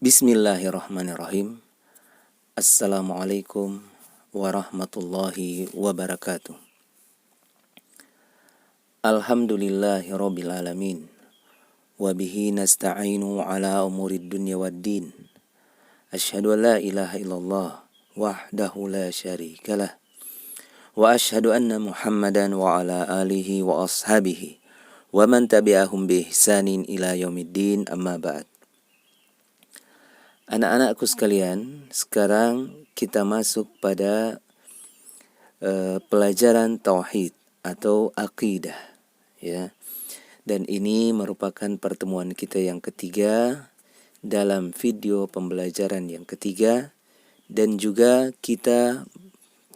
Bismillahirrahmanirrahim. Assalamualaikum warahmatullahi wabarakatuh. Alhamdulillahirabbil alamin. Wa bihi nasta'inu ala umurid dunya waddin. Asyhadu an la ilaha illallah wahdahu la syarikalah. Wa asyhadu anna Muhammadan wa ala alihi wa ashabihi wa man tabi'ahum bi ihsanin ila yaumiddin, amma ba'd. Anak-anakku sekalian, sekarang kita masuk pada pelajaran tauhid atau akidah, ya. Dan ini merupakan pertemuan kita yang ketiga dalam video pembelajaran yang ketiga, dan juga kita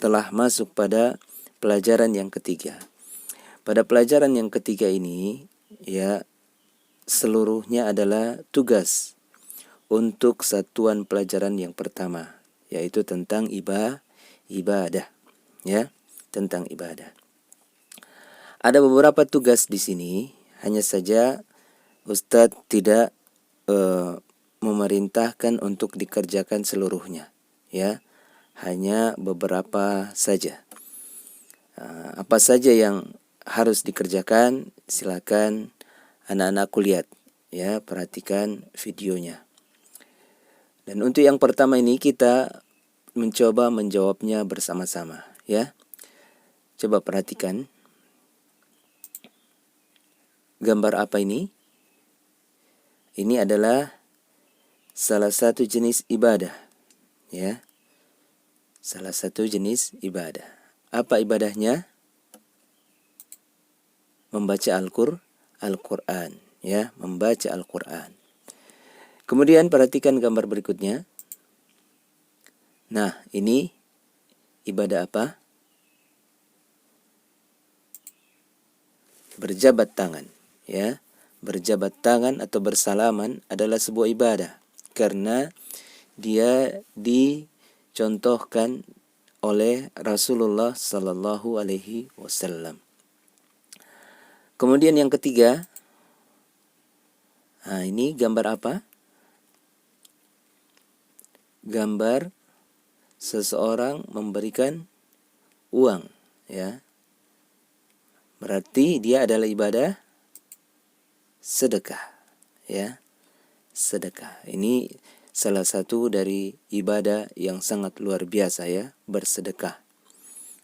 telah masuk pada pelajaran yang ketiga. Pada pelajaran yang ketiga ini, ya, seluruhnya adalah tugas untuk satuan pelajaran yang pertama, yaitu tentang ibadah, ya, tentang ibadah. Ada beberapa tugas di sini, hanya saja Ustadz tidak memerintahkan untuk dikerjakan seluruhnya, ya, hanya beberapa saja. Apa saja yang harus dikerjakan, silakan anak-anakku lihat, ya, perhatikan videonya. Dan untuk yang pertama ini kita mencoba menjawabnya bersama-sama, ya. Coba perhatikan. Gambar apa ini? Ini adalah salah satu jenis ibadah, ya. Salah satu jenis ibadah. Apa ibadahnya? Membaca Al-Quran, ya, membaca Al-Quran. Kemudian perhatikan gambar berikutnya. Nah, ini ibadah apa? Berjabat tangan, ya. Berjabat tangan atau bersalaman adalah sebuah ibadah karena dia dicontohkan oleh Rasulullah sallallahu alaihi wasallam. Kemudian yang ketiga, nah ini gambar apa? Gambar seseorang memberikan uang, ya. Berarti dia adalah ibadah sedekah, ya. Sedekah. Ini salah satu dari ibadah yang sangat luar biasa, ya, bersedekah.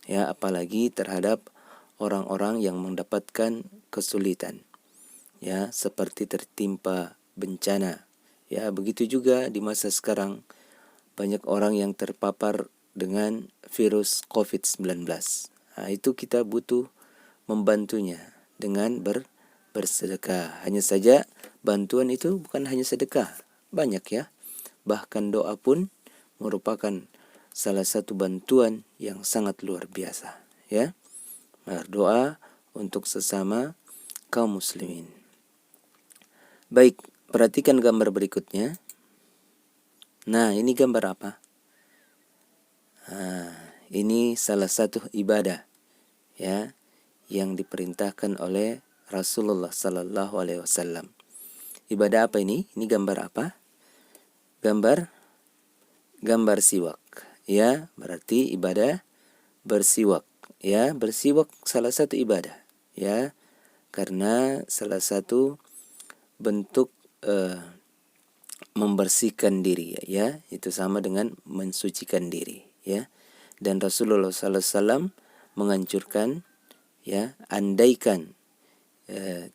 Ya, apalagi terhadap orang-orang yang mendapatkan kesulitan, ya, seperti tertimpa bencana. Ya, begitu juga di masa sekarang banyak orang yang terpapar dengan virus COVID-19. Nah, itu kita butuh membantunya dengan bersedekah. Hanya saja bantuan itu bukan hanya sedekah, banyak, ya. Bahkan doa pun merupakan salah satu bantuan yang sangat luar biasa, ya. Berdoa untuk sesama kaum muslimin. Baik, perhatikan gambar berikutnya. Nah, ini gambar apa? Nah, ini salah satu ibadah, ya, yang diperintahkan oleh Rasulullah sallallahu alaihi wasallam. Ibadah apa ini? Ini gambar apa? Gambar siwak, ya, berarti ibadah bersiwak, ya. Bersiwak salah satu ibadah, ya, karena salah satu bentuk membersihkan diri, ya, itu sama dengan mensucikan diri, ya. Dan Rasulullah sallallahu alaihi wasallam menganjurkan, ya, andaikan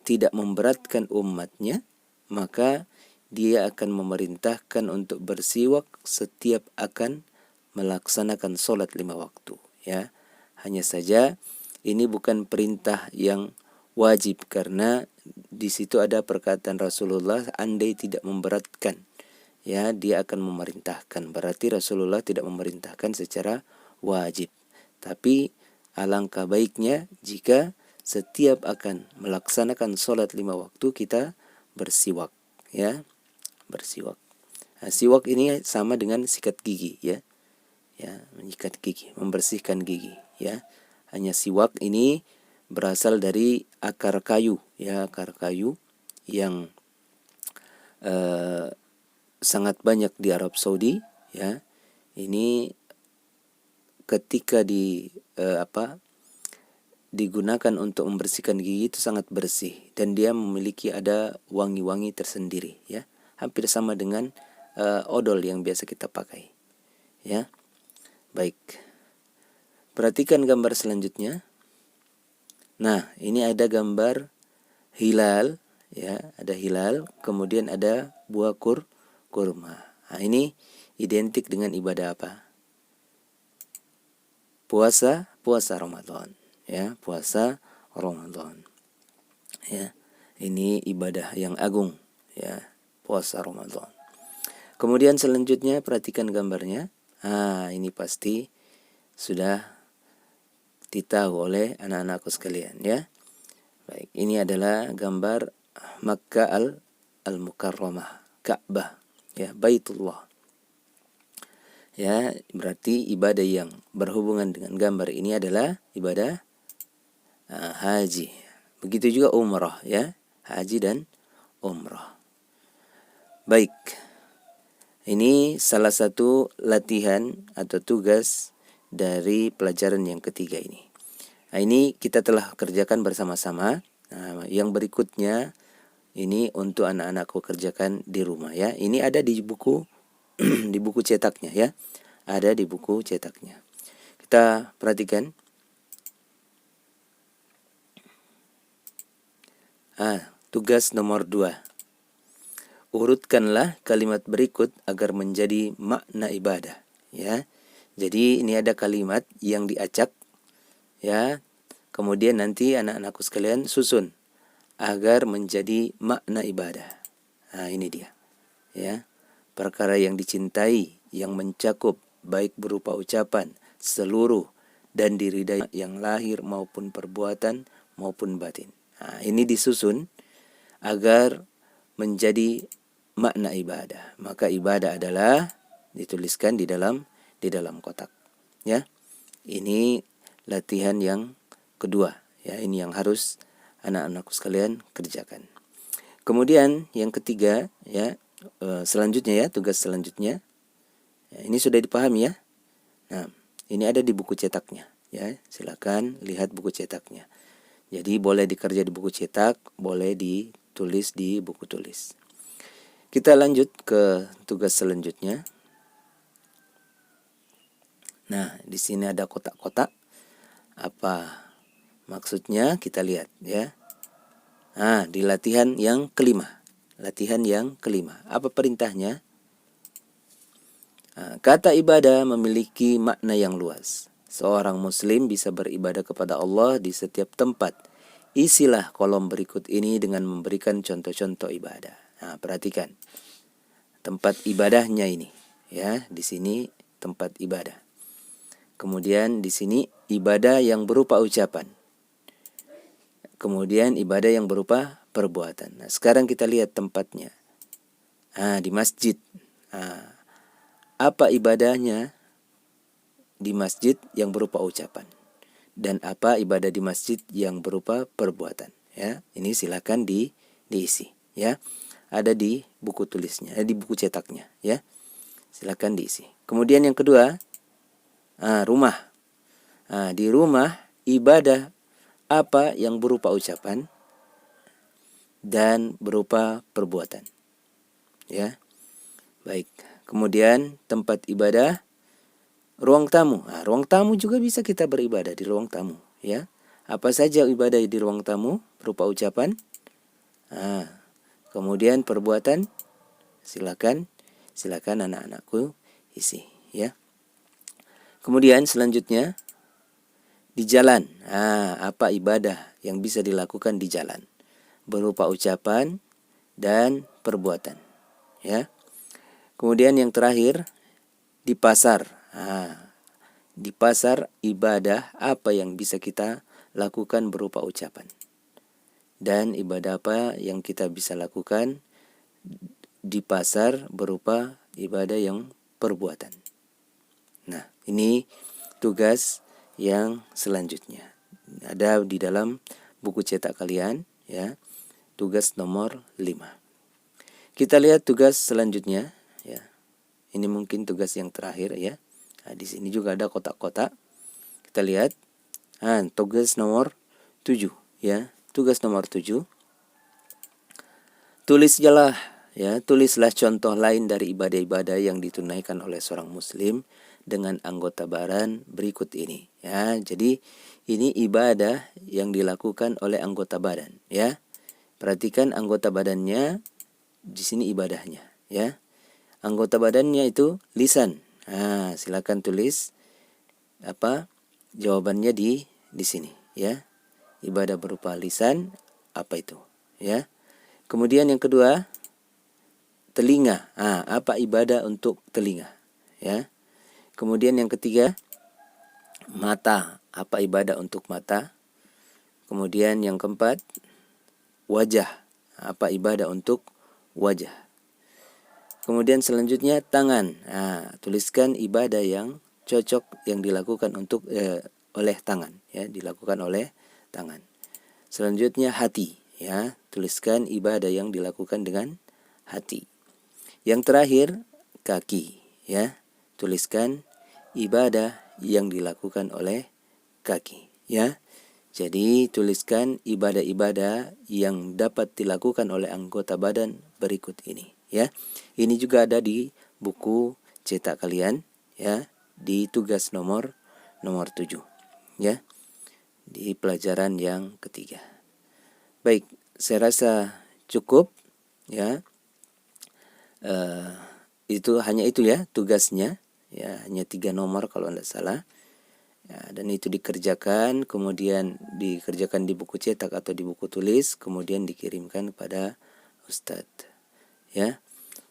tidak memberatkan umatnya, maka dia akan memerintahkan untuk bersiwak setiap akan melaksanakan sholat 5 waktu, ya. Hanya saja ini bukan perintah yang wajib karena di situ ada perkataan Rasulullah, andai tidak memberatkan, ya, dia akan memerintahkan. Berarti Rasulullah tidak memerintahkan secara wajib. Tapi alangkah baiknya jika setiap akan melaksanakan sholat 5 waktu kita bersiwak, ya, bersiwak. Nah, siwak ini sama dengan sikat gigi, ya, ya, menyikat gigi, membersihkan gigi, ya. Hanya siwak ini berasal dari akar kayu, ya, akar kayu yang sangat banyak di Arab Saudi, ya. Ini ketika digunakan untuk membersihkan gigi itu sangat bersih, dan dia memiliki ada wangi-wangi tersendiri, ya. Hampir sama dengan odol yang biasa kita pakai, ya. Baik. Perhatikan gambar selanjutnya. Nah, ini ada gambar hilal, ya, ada hilal, kemudian ada buah kurma. Nah, ini identik dengan ibadah apa? Puasa Ramadan, ya, puasa Ramadan. Ya. Ini ibadah yang agung, ya, puasa Ramadan. Kemudian selanjutnya perhatikan gambarnya. Ini pasti sudah ditahu oleh anak-anakku sekalian, ya. Baik, ini adalah gambar Makkah al-Mukarramah, Ka'bah, ya, Baitullah. Ya, berarti ibadah yang berhubungan dengan gambar ini adalah ibadah haji. Begitu juga umrah, ya, haji dan umrah. Baik, ini salah satu latihan atau tugas dari pelajaran yang ketiga ini. Nah, ini kita telah kerjakan bersama-sama. Nah, yang berikutnya ini untuk anak-anakku kerjakan di rumah, ya. Ini ada di buku di buku cetaknya, ya. Ada di buku cetaknya. Kita perhatikan. Tugas nomor 2. Urutkanlah kalimat berikut agar menjadi makna ibadah, ya. Jadi ini ada kalimat yang diacak, ya. Kemudian nanti anak-anakku sekalian susun agar menjadi makna ibadah. Nah, ini dia, ya. Perkara yang dicintai, yang mencakup baik berupa ucapan, seluruh, dan diridai yang lahir maupun perbuatan maupun batin. Nah, ini disusun agar menjadi makna ibadah. Maka ibadah adalah dituliskan di dalam kotak, ya. Ini latihan yang kedua, ya. Ini yang harus anak-anakku sekalian kerjakan. Kemudian yang ketiga, ya, selanjutnya, ya, tugas selanjutnya. Ya, ini sudah dipahami, ya. Nah, ini ada di buku cetaknya, ya. Silakan lihat buku cetaknya. Jadi boleh dikerja di buku cetak, boleh ditulis di buku tulis. Kita lanjut ke tugas selanjutnya. Nah, di sini ada kotak-kotak. Apa maksudnya? Kita lihat, ya. Di latihan yang kelima. Latihan yang kelima. Apa perintahnya? Kata ibadah memiliki makna yang luas. Seorang muslim bisa beribadah kepada Allah di setiap tempat. Isilah kolom berikut ini dengan memberikan contoh-contoh ibadah. Nah, perhatikan. Tempat ibadahnya ini, ya. Di sini tempat ibadah. Kemudian di sini ibadah yang berupa ucapan. Kemudian ibadah yang berupa perbuatan. Nah, sekarang kita lihat tempatnya. Di masjid. Apa ibadahnya di masjid yang berupa ucapan, dan apa ibadah di masjid yang berupa perbuatan, ya. Ini silakan diisi, ya. Ada di buku tulisnya, di buku cetaknya, ya. Silakan diisi. Kemudian yang kedua, rumah. Di rumah ibadah apa yang berupa ucapan dan berupa perbuatan, ya. Baik. Kemudian tempat ibadah, ruang tamu. Ruang tamu juga bisa kita beribadah di ruang tamu, ya. Apa saja ibadah di ruang tamu berupa ucapan. Kemudian perbuatan, silakan anak-anakku isi, ya. Kemudian selanjutnya di jalan. Apa ibadah yang bisa dilakukan di jalan berupa ucapan dan perbuatan, ya. Kemudian yang terakhir di pasar. Di pasar ibadah apa yang bisa kita lakukan berupa ucapan, dan ibadah apa yang kita bisa lakukan di pasar berupa ibadah yang perbuatan. Nah, ini tugas yang selanjutnya. Ada di dalam buku cetak kalian, ya. Tugas nomor 5. Kita lihat tugas selanjutnya, Ini mungkin tugas yang terakhir ya. Nah, di sini juga ada kotak-kotak. Kita lihat. Tugas nomor 7 ya. Tugas nomor 7. Tulislah contoh lain dari ibadah-ibadah yang ditunaikan oleh seorang muslim dengan anggota badan berikut ini ya. Jadi ini ibadah yang dilakukan oleh anggota badan ya. Perhatikan anggota badannya, di sini ibadahnya ya. Anggota badannya itu lisan. Silakan tulis jawabannya di sini ya. Ibadah berupa lisan apa itu ya. Kemudian yang kedua, telinga. Apa ibadah untuk telinga ya. Kemudian yang ketiga, mata. Apa ibadah untuk mata? Kemudian yang keempat, wajah. Apa ibadah untuk wajah? Kemudian selanjutnya tangan. Tuliskan ibadah yang cocok yang dilakukan oleh tangan ya, dilakukan oleh tangan. Selanjutnya hati ya, tuliskan ibadah yang dilakukan dengan hati. Yang terakhir kaki ya, tuliskan ibadah yang dilakukan oleh kaki ya. Jadi tuliskan ibadah-ibadah yang dapat dilakukan oleh anggota badan berikut ini ya. Ini juga ada di buku cetak kalian ya, di tugas nomor 7 ya, di pelajaran yang ketiga. Baik, saya rasa cukup ya. Hanya itu ya tugasnya ya, hanya 3 nomor kalau tidak salah. Ya, dan itu dikerjakan, kemudian dikerjakan di buku cetak atau di buku tulis, kemudian dikirimkan kepada Ustadz. Ya,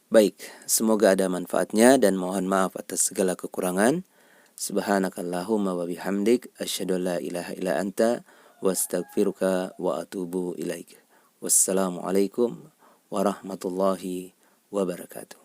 baik. Semoga ada manfaatnya dan mohon maaf atas segala kekurangan. Subhanakallahumma wa bihamdik, asyhadu an la ilaha illa anta, wa astaghfiruka wa atubu ilaik. Wassalamualaikum warahmatullahi wabarakatuh.